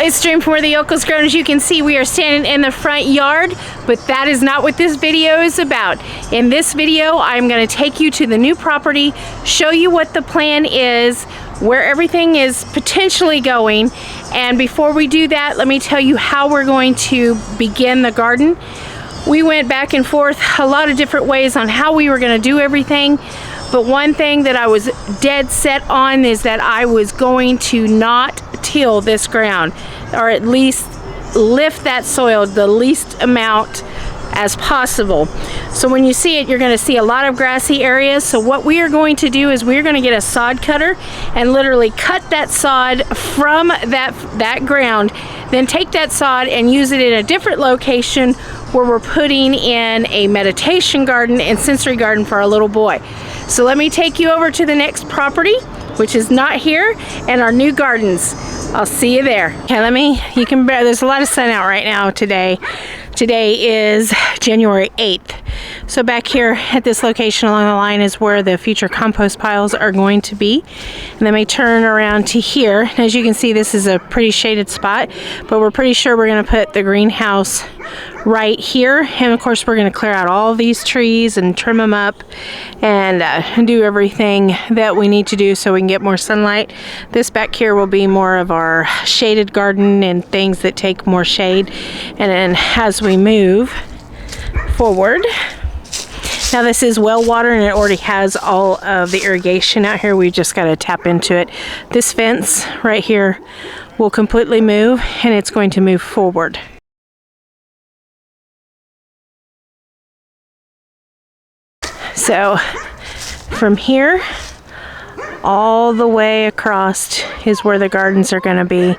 it's Dream from where the Yokels grown. As you can see, we are standing in the front yard, but that is not what this video is about. In this video, I'm going to take you to the new property, show you what the plan is, where everything is potentially going, and before we do that, let me tell you how we're going to begin the garden. We went back and forth a lot of different ways on how we were going to do everything, but one thing that I was dead set on is that I was going to not till this ground, or at least lift that soil the least amount as possible. So when you see it, you're going to see a lot of grassy areas. So what we are going to do is we're going to get a sod cutter and literally cut that sod from that ground, then take that sod and use it in a different location where we're putting in a meditation garden and sensory garden for our little boy. So let me take you over to the next property, which is not here, and our new gardens. I'll see you there. Okay, there's a lot of sun out right now today. Today is January 8th. So back here at this location along the line is where the future compost piles are going to be. And then we turn around to here. And as you can see, this is a pretty shaded spot, but we're pretty sure we're going to put the greenhouse right here. And of course, we're going to clear out all these trees and trim them up and do everything that we need to do so we can get more sunlight. This back here will be more of our shaded garden and things that take more shade. And then as we move forward, now this is well water and it already has all of the irrigation out here. We just got to tap into it. This fence right here will completely move, and it's going to move forward. So from here all the way across is where the gardens are going to be,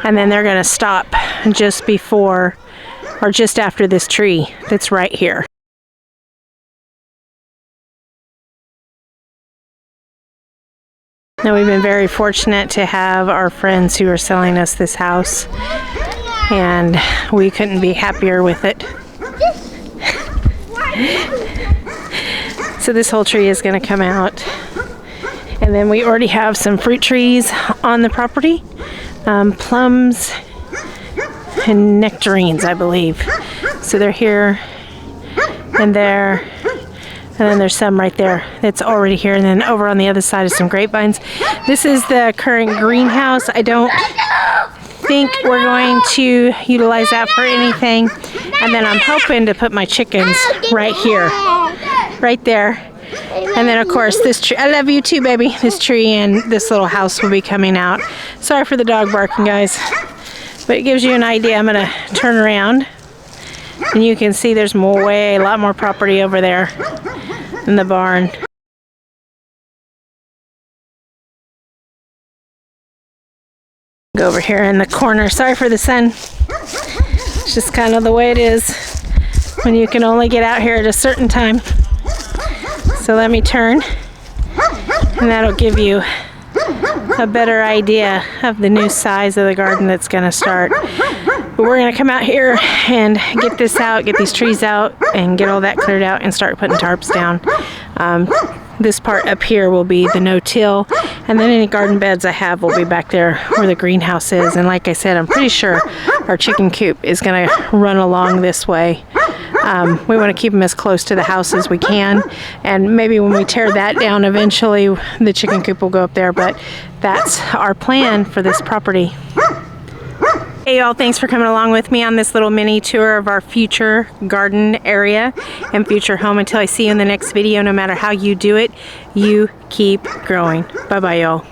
and then they're going to stop just before or just after this tree that's right here. Now, we've been very fortunate to have our friends who are selling us this house, and we couldn't be happier with it. So this whole tree is going to come out, and then we already have some fruit trees on the property, plums and nectarines, I believe. So they're here and there, and then there's some right there that's already here, and then over on the other side is some grapevines. This is the current greenhouse. I don't think we're going to utilize that for anything, and then I'm hoping to put my chickens right here, right there. And then of course this tree, I love you too, baby. This tree and this little house will be coming out. Sorry for the dog barking, guys, but it gives you an idea. I'm gonna turn around and you can see there's a lot more property over there in the barn. Go over here in the corner. Sorry for the sun. It's just kind of the way it is when you can only get out here at a certain time. So let me turn, and that'll give you a better idea of the new size of the garden that's going to start. But we're going to come out here and get this out, get these trees out, and get all that cleared out and start putting tarps down. This part up here will be the no-till, and then any garden beds I have will be back there where the greenhouse is. And like I said, I'm pretty sure our chicken coop is going to run along this way. We want to keep them as close to the house as we can, and maybe when we tear that down eventually the chicken coop will go up there, but that's our plan for this property. Hey y'all, thanks for coming along with me on this little mini tour of our future garden area and future home. Until I see you in the next video, no matter how you do it, you keep growing. Bye bye y'all.